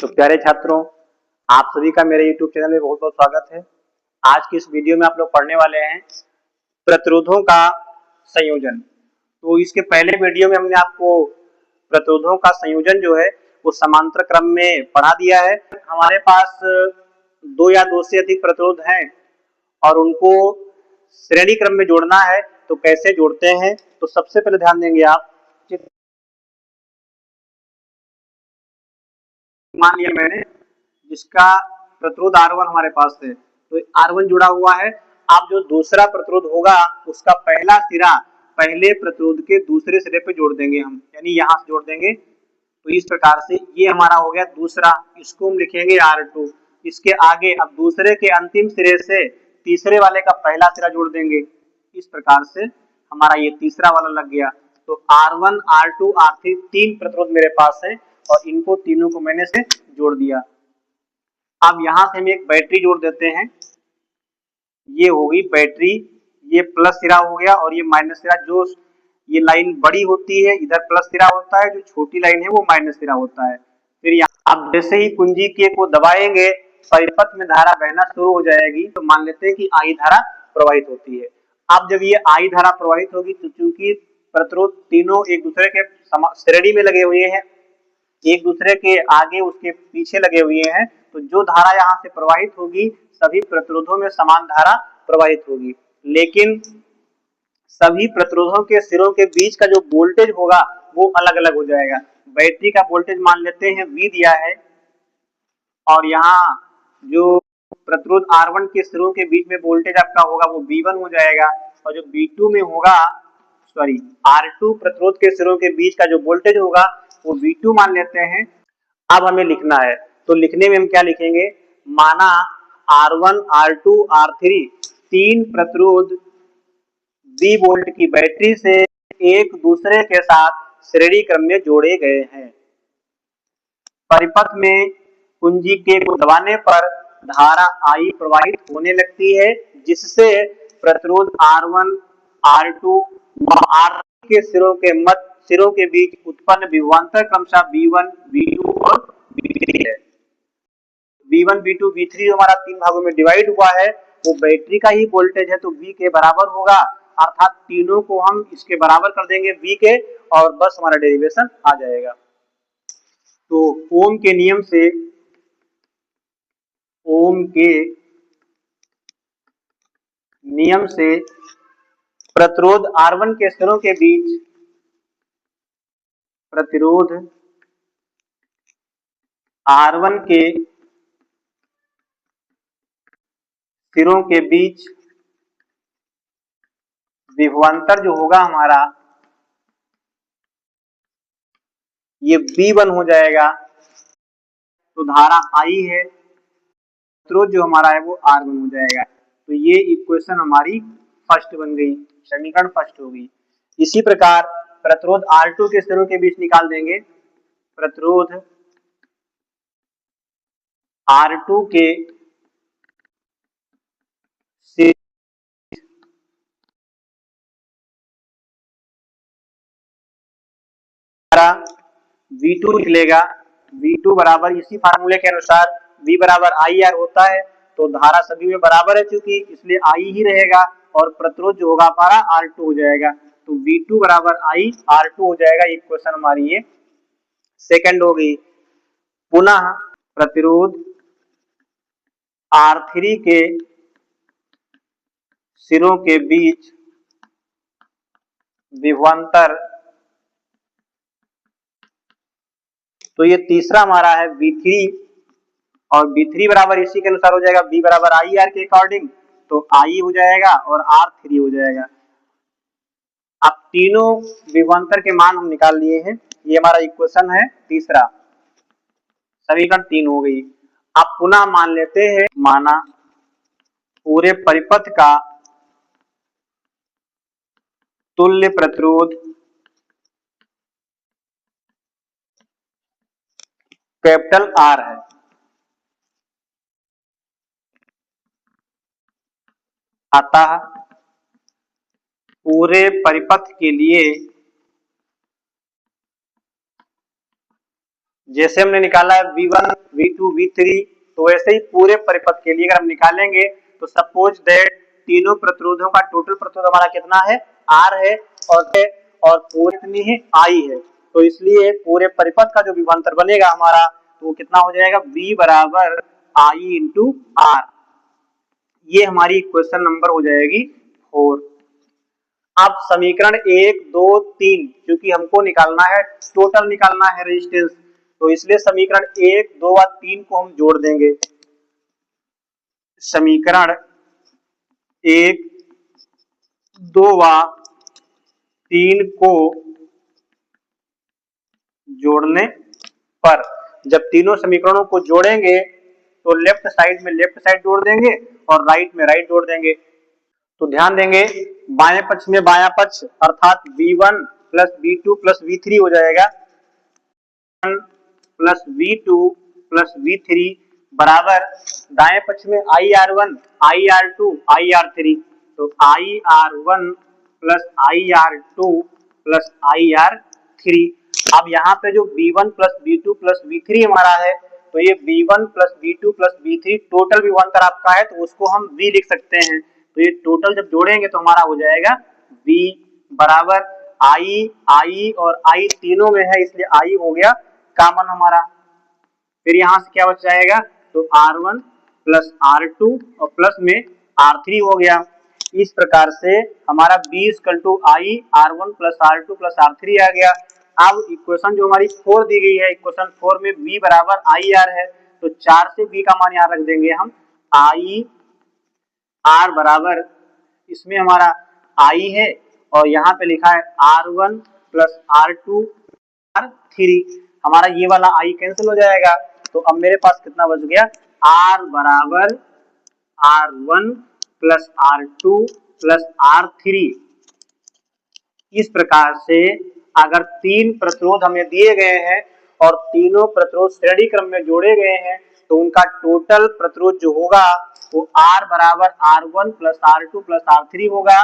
तो प्यारे छात्रों, आप सभी का मेरे YouTube चैनल में बहुत बहुत स्वागत है। आज की इस वीडियो में आप लोग पढ़ने वाले हैं प्रतिरोधों का संयोजन। तो इसके पहले वीडियो में हमने आपको प्रतिरोधों का संयोजन जो है वो समांतर क्रम में पढ़ा दिया है। हमारे पास दो या दो से अधिक प्रतिरोध हैं और उनको श्रेणी क्रम में जोड़ना है। तो कैसे जोड़ते हैं, तो सबसे पहले ध्यान देंगे आप, मान लिया मैंने जिसका प्रतिरोध R1 हमारे पास है, तो R1 जुड़ा हुआ है। अब जो दूसरा प्रतिरोध होगा उसका पहला सिरा पहले प्रतिरोध के दूसरे सिरे पे जोड़ देंगे हम, यानी यहां से जोड़ देंगे। तो इस प्रकार से ये हमारा हो गया दूसरा, इसको हम लिखेंगे R2। इसके आगे अब दूसरे के अंतिम सिरे से तीसरे वाले का पहला सिरा जोड़ देंगे। इस प्रकार से हमारा ये तीसरा वाला लग गया। तो R1, R2, R3 तीन प्रतिरोध मेरे पास है और इनको तीनों को मैंने से जोड़ दिया। अब यहां से हम एक बैटरी जोड़ देते हैं। ये होगी बैटरी, ये प्लस सिरा हो गया और ये माइनस सिरा। जो ये लाइन बड़ी होती है इधर प्लस सिरा होता है, जो छोटी लाइन है वो माइनस सिरा होता है। फिर यहाँ अब जैसे ही कुंजी के को दबाएंगे परिपथ में धारा बहना शुरू हो जाएगी। तो मान लेते हैं कि आई धारा प्रवाहित होती है। अब जब ये आई धारा प्रवाहित होगी तो चूंकि प्रतिरोध तीनों एक दूसरे के श्रेणी में लगे हुए हैं, एक दूसरे के आगे उसके पीछे लगे हुए हैं, तो जो धारा यहाँ से प्रवाहित होगी सभी प्रतिरोधों में समान धारा प्रवाहित होगी। लेकिन सभी प्रतिरोधों के सिरों के बीच का जो वोल्टेज होगा वो अलग अलग हो जाएगा। बैटरी का वोल्टेज मान लेते हैं V दिया है और यहाँ जो प्रतिरोध R1 के सिरों के बीच में वोल्टेज आपका होगा वो V1 हो जाएगा, और जो V2 में होगा R2 प्रतिरोध के सिरों के बीच का जो वोल्टेज होगा वो V2 मान लेते हैं। अब हमें लिखना है, तो लिखने में हम क्या लिखेंगे, माना R1, R2, R3 तीन प्रतिरोध V वोल्ट की बैटरी से एक दूसरे के साथ श्रेणी क्रम में जोड़े गए हैं। परिपथ में कुंजी के को दबाने पर धारा I प्रवाहित होने लगती है, जिससे प्रतिरोध R1, R2 और R3 के सिरों के बीच उत्पन्न विभवांतर क्रमशः V1, V2 और V3 है। V1, V2, V3 हमारा तीन भागों में डिवाइड हुआ है, वो बैटरी का ही वोल्टेज है तो V के बराबर होगा, अर्थात तीनों को हम इसके बराबर कर देंगे V के और बस हमारा डेरिवेशन आ जाएगा। तो ओम के नियम से, ओम के नियम से प्रतिरोध R1 के सिरों के बीच, प्रतिरोध R1 के सिरों के बीच विभवांतर जो होगा हमारा ये V1 हो जाएगा। तो धारा I है, प्रतिरोध जो हमारा है वो R1 हो जाएगा। तो ये इक्वेशन हमारी फर्स्ट बन गई, समीकरण फर्स्ट होगी। इसी प्रकार प्रतिरोध R2 के सिरों के बीच निकाल देंगे। प्रतिरोध R2 के V2 निकलेगा। V2 बराबर इसी फार्मूले के अनुसार V बराबर IR होता है, तो धारा सभी में बराबर है चूंकि, इसलिए I ही रहेगा और प्रतिरोध जो होगा हमारा R2 हो जाएगा। तो V2 बराबर I R2 हो जाएगा। ये क्वेश्चन हमारी ये सेकंड हो गई। पुनः प्रतिरोध R3 के सिरों के बीच विभवांतर, तो ये तीसरा हमारा है V3 और V3 बराबर इसी के अनुसार हो जाएगा V बराबर IR के अकॉर्डिंग, तो I हो जाएगा और R3 हो जाएगा। अब तीनों विभवांतर के मान हम निकाल लिए हैं। ये हमारा इक्वेशन है तीसरा, समीकरण 3 हो गई। अब पुनः मान लेते हैं, माना पूरे परिपथ का तुल्य प्रतिरोध कैपिटल R है। अतः पूरे परिपथ के लिए जैसे हमने निकाला है V1, V2, V3, तो वैसे ही पूरे परिपथ के लिए अगर हम निकालेंगे तो सपोज दैट तीनों प्रतिरोधों का टोटल प्रतिरोध हमारा कितना है, R है, और पूरे कितनी है, I है। तो इसलिए पूरे परिपथ का जो विभवांतर बनेगा हमारा, तो वो कितना हो जाएगा, V बराबर I इंटू R। ये हमारी क्वेश्चन नंबर हो जाएगी 4। अब समीकरण 1, 2, 3, क्योंकि हमको निकालना है, टोटल निकालना है रेजिस्टेंस, तो इसलिए समीकरण 1, 2 और 3 को हम जोड़ देंगे। समीकरण 1, 2 व 3 को जोड़ने पर, जब तीनों समीकरणों को जोड़ेंगे तो लेफ्ट साइड में लेफ्ट साइड जोड़ देंगे और राइट में राइट जोड़ देंगे। तो ध्यान देंगे, बाएं पक्ष में बायां पक्ष अर्थात V1 plus V2 plus V3 हो जाएगा, प्लस V2 प्लस V3 बराबर दाएं पक्ष में IR1, IR2, IR3, तो IR1 plus IR2 plus IR3। अब यहाँ पे जो V1 plus V2 plus V3 हमारा है, तो ये V1 plus V2 plus V3 total विभवांतर आपका है, तो उसको हम V लिख सकते हैं। तो ये टोटल जब जोड़ेंगे तो हमारा हो जाएगा V बराबर I और I तीनों में है, इसलिए I हो गया कॉमन हमारा। फिर यहां से क्या बच जाएगा, तो R1 प्लस R2 और प्लस में R3 हो गया। इस प्रकार से हमारा B equal to I R1 plus R2 plus R3 आ गया। अब इक्वेशन जो हमारी 4 दी गई है, इक्वेशन 4 में B बराबर IR है, तो 4 से B का मान यहाँ रख देंगे हम, I R बराबर, इसमें हमारा I है और यहाँ पे लिखा है R1 प्लस R2 R3, हमारा ये वाला I कैंसिल हो जाएगा। तो अब मेरे पास कितना बच गया, R बराबर R1 plus R2 plus R3। इस प्रकार से अगर 3 प्रतिरोध हमें दिए गए हैं और तीनों प्रतिरोध श्रेणी क्रम में जोड़े गए हैं, तो उनका टोटल प्रतिरोध जो होगा वो R बराबर R1 plus R2 plus R3 होगा।